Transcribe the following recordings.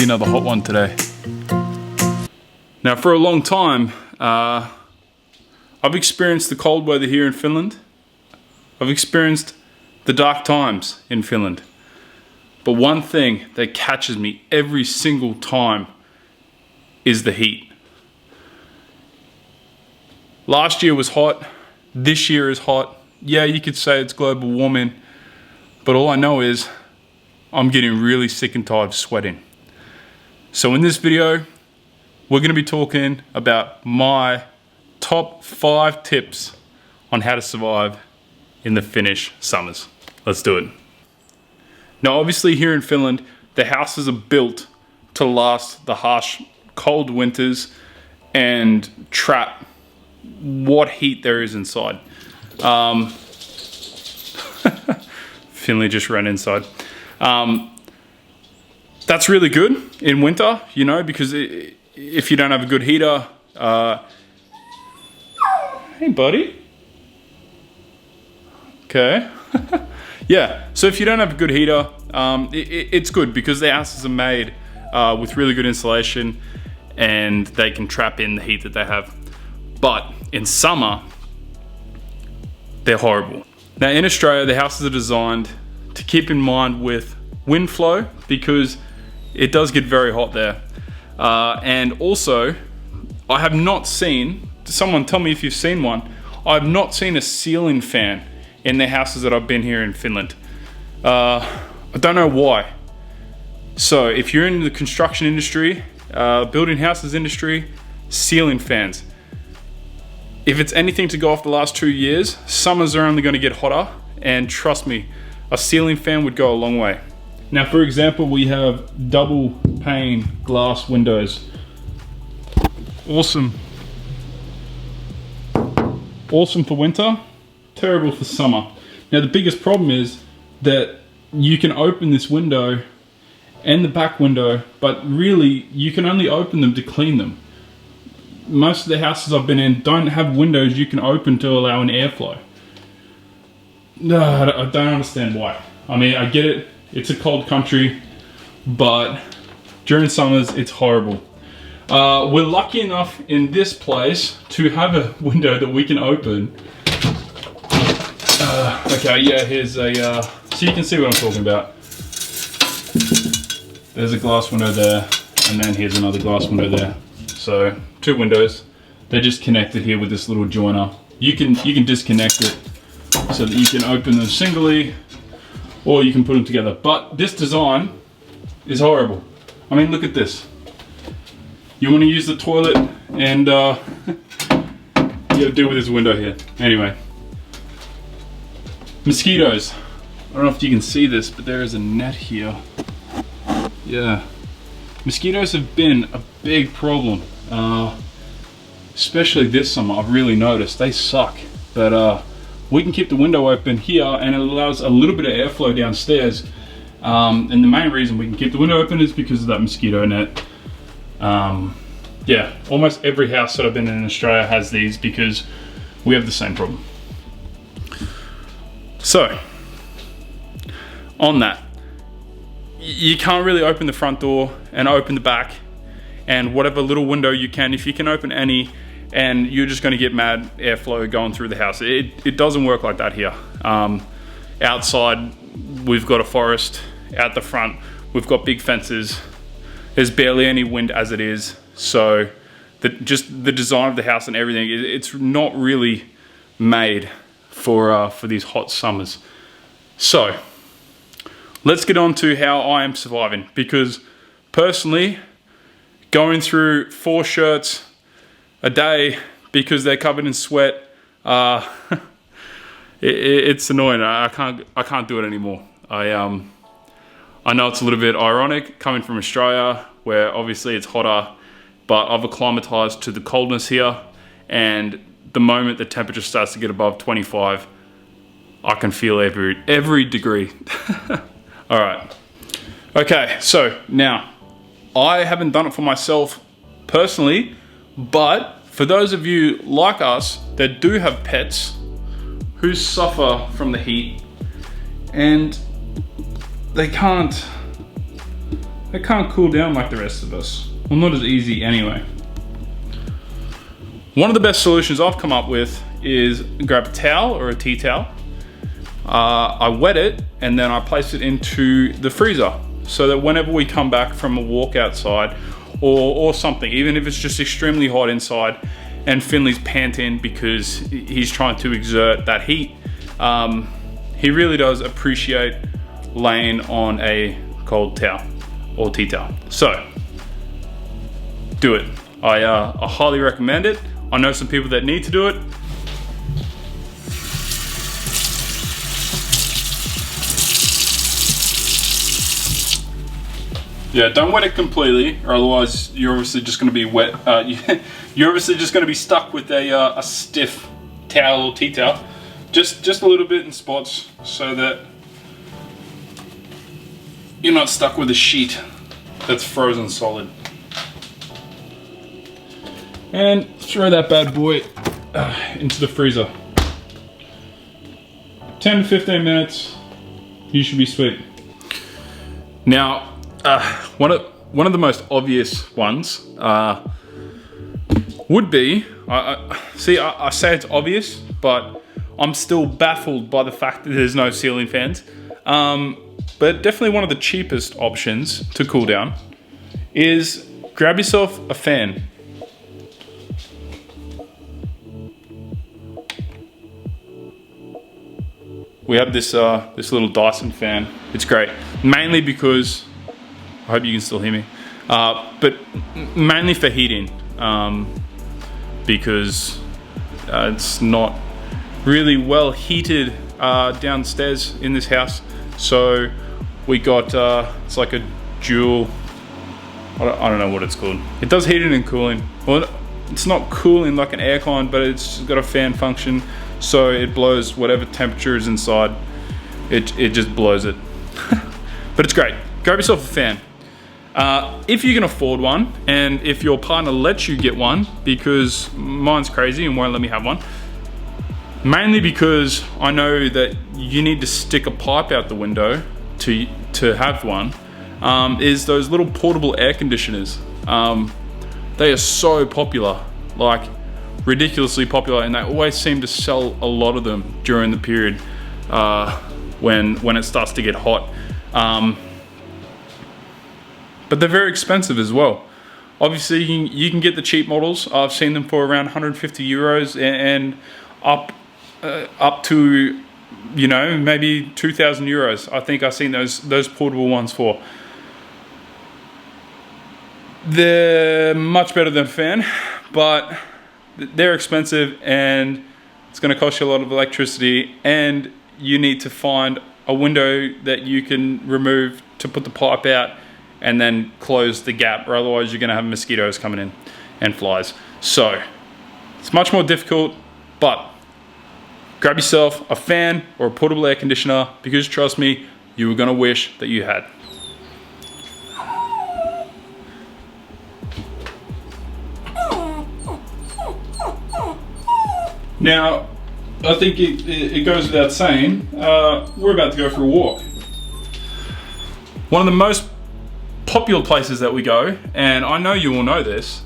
another hot one today. Now for a long time, I've experienced the cold weather here in Finland. I've experienced the dark times in Finland. But one thing that catches me every single time is the heat. Last year was hot, this year is hot. Yeah, you could say it's global warming, but all I know is I'm getting really sick and tired of sweating. So in this video, we're gonna be talking about my top 5 tips on how to survive in the Finnish summers. Let's do it. Now obviously here in Finland, the houses are built to last the harsh cold winters and trap what heat there is inside. Finley just ran inside. That's really good in winter, you know, because if you don't have a good heater, hey buddy. Okay. Yeah, so if you don't have a good heater, it's good because the houses are made with really good insulation and they can trap in the heat that they have. But in summer, they're horrible. Now in Australia, the houses are designed to keep in mind with wind flow because it does get very hot there. And also, I have not seen, someone tell me if you've seen one, I have not seen a ceiling fan in the houses that I've been here in Finland. I don't know why. So if you're in the construction industry, building houses industry, ceiling fans. If it's anything to go off the last 2 years, summers are only gonna get hotter, and trust me, a ceiling fan would go a long way. Now, for example, we have double pane glass windows. Awesome. Awesome for winter, terrible for summer. Now, the biggest problem is that you can open this window and the back window, but really you can only open them to clean them. Most of the houses I've been in don't have windows you can open to allow an airflow. No, I don't understand why. I mean, I get it. It's a cold country, but during summers, it's horrible. We're lucky enough in this place to have a window that we can open. Okay, yeah, here's a, so you can see what I'm talking about. There's a glass window there, and then here's another glass window there. So, 2 windows. They're just connected here with this little joiner. You can disconnect it so that you can open them singly, or you can put them together. But this design is horrible. I mean, look at this. You want to use the toilet and you gotta deal with this window here. Anyway. Mosquitoes. I don't know if you can see this, but there is a net here. Yeah. Mosquitoes have been a big problem. Especially this summer, I've really noticed. They suck. But we can keep the window open here and it allows a little bit of airflow downstairs. And the main reason we can keep the window open is because of that mosquito net. Yeah, almost every house that I've been in Australia has these because we have the same problem. So, on that, you can't really open the front door and open the back and whatever little window you can, if you can open any, and you're just gonna get mad airflow going through the house. It doesn't work like that here. Outside, we've got a forest. Out the front, we've got big fences. There's barely any wind as it is. So just the design of the house and everything, it's not really made for these hot summers. So let's get on to how I am surviving, because personally, going through 4 shirts a day because they're covered in sweat, it's annoying. I can't do it anymore. I know it's a little bit ironic coming from Australia, where obviously it's hotter, but I've acclimatized to the coldness here, and the moment the temperature starts to get above 25, I can feel every degree. All right. Okay, so now, I haven't done it for myself personally, but for those of you like us that do have pets who suffer from the heat and they can't they can't cool down like the rest of us. Well, not as easy anyway. One of the best solutions I've come up with is grab a towel or a tea towel. I wet it and then I place it into the freezer so that whenever we come back from a walk outside or something, even if it's just extremely hot inside and Finley's panting because he's trying to exert that heat, he really does appreciate laying on a cold towel or tea towel. So do it. I highly recommend it. I know some people that need to do it. Yeah, don't wet it completely, or otherwise you're obviously just going to be wet. You're obviously just going to be stuck with a stiff towel or tea towel. Just a little bit in spots so that you're not stuck with a sheet that's frozen solid. And throw that bad boy into the freezer. 10 to 15 minutes, you should be sweet. Now, one of the most obvious ones would be, I say it's obvious, but I'm still baffled by the fact that there's no ceiling fans. But definitely one of the cheapest options to cool down is grab yourself a fan. We have this little Dyson fan. It's great, mainly because, I hope you can still hear me, but mainly for heating, because it's not really well heated downstairs in this house. So we got, it's like a dual, I don't know what it's called. It does heating and cooling. Well, it's not cooling like an aircon, but it's got a fan function. So it blows whatever temperature is inside. It just blows it. But it's great. Grab yourself a fan. If you can afford one, and if your partner lets you get one, because mine's crazy and won't let me have one, mainly because I know that you need to stick a pipe out the window to have one, is those little portable air conditioners. They are so popular, like ridiculously popular, and they always seem to sell a lot of them during the period when it starts to get hot. But they're very expensive as well. Obviously, you can get the cheap models. I've seen them for around 150 euros and up to, you know, maybe 2,000 euros. I think I've seen those portable ones for. They're much better than a fan, but they're expensive and it's going to cost you a lot of electricity, and you need to find a window that you can remove to put the pipe out and then close the gap, or otherwise you're going to have mosquitoes coming in and flies. So it's much more difficult, but grab yourself a fan or a portable air conditioner, because trust me, you were going to wish that you had. Now, I think it goes without saying, we're about to go for a walk. One of the most popular places that we go, and I know you all know this,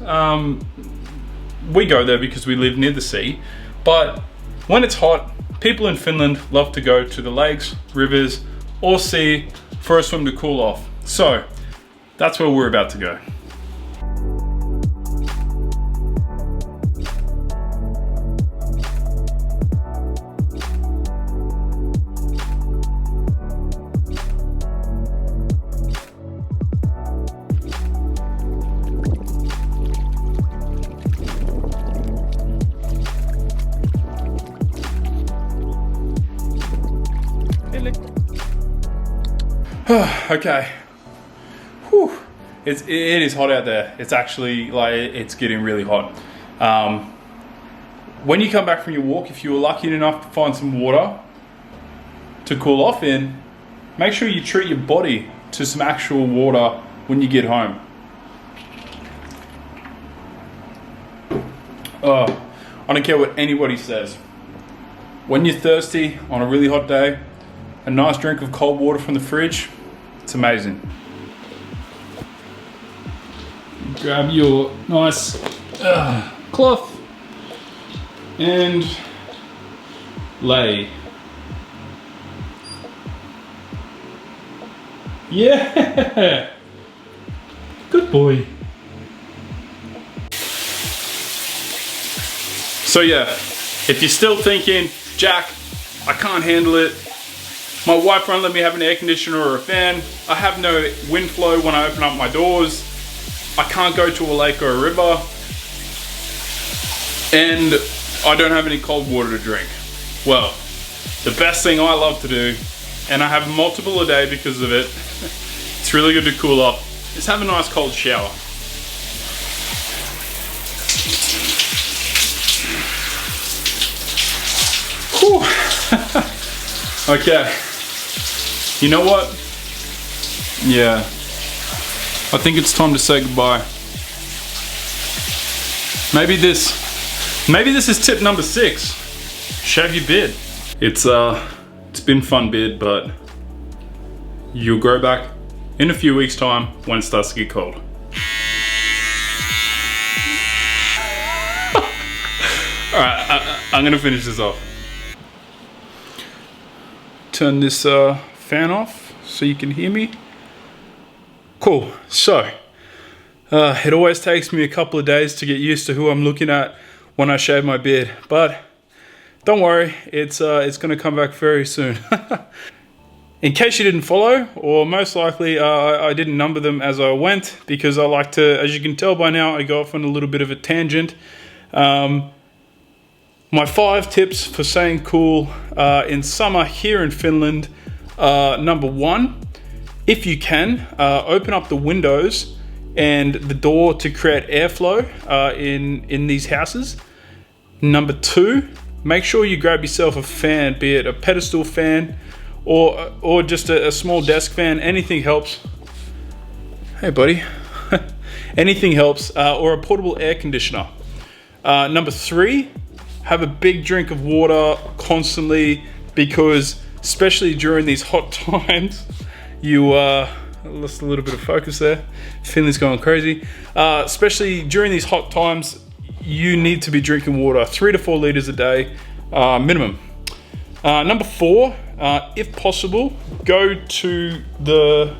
we go there because we live near the sea, but when it's hot, people in Finland love to go to the lakes, rivers, or sea for a swim to cool off. So that's where we're about to go. Okay. Whew. It is hot out there. It's actually, like, it's getting really hot. When you come back from your walk, if you were lucky enough to find some water to cool off in, make sure you treat your body to some actual water when you get home. I don't care what anybody says. When you're thirsty on a really hot day, a nice drink of cold water from the fridge, it's amazing. Grab your nice cloth and lay. Yeah! Good boy. So yeah, if you're still thinking, Jack, I can't handle it. My wife won't let me have an air conditioner or a fan. I have no wind flow when I open up my doors. I can't go to a lake or a river. And I don't have any cold water to drink. Well, the best thing I love to do, and I have multiple a day because of it, it's really good to cool off, is have a nice cold shower. Whew. Okay. You know what? Yeah. I think it's time to say goodbye. Maybe this is tip number 6. Shave your beard. It's been fun beard, but you'll grow back in a few weeks' time when it starts to get cold. Alright, I'm gonna finish this off. Turn this fan off so you can hear me. Cool. So it always takes me a couple of days to get used to who I'm looking at when I shave my beard, but don't worry, it's gonna come back very soon. In case you didn't follow, or most likely I didn't number them as I went, because I like to, as you can tell by now, I go off on a little bit of a tangent. My 5 tips for staying cool in summer here in Finland. Number 1, if you can, open up the windows and the door to create airflow in these houses. Number 2, make sure you grab yourself a fan, be it a pedestal fan or just a small desk fan. Anything helps. Hey buddy. Anything helps, or a portable air conditioner. Number 3, have a big drink of water constantly, because especially during these hot times, you lost a little bit of focus there. Finland's going crazy. Especially during these hot times, you need to be drinking water, 3 to 4 liters a day, minimum. Number 4, if possible, go to the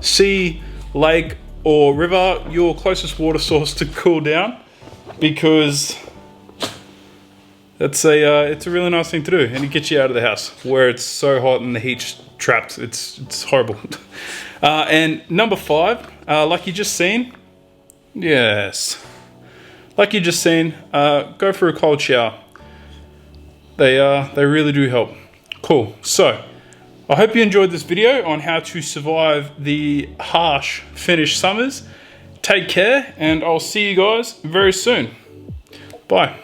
sea, lake, or river, your closest water source, to cool down, because it's a really nice thing to do, and it gets you out of the house where it's so hot and the heat's trapped. It's horrible. And number 5, like you just seen, yes, like you just seen, go for a cold shower. They really do help. Cool. So I hope you enjoyed this video on how to survive the harsh Finnish summers. Take care, and I'll see you guys very soon. Bye.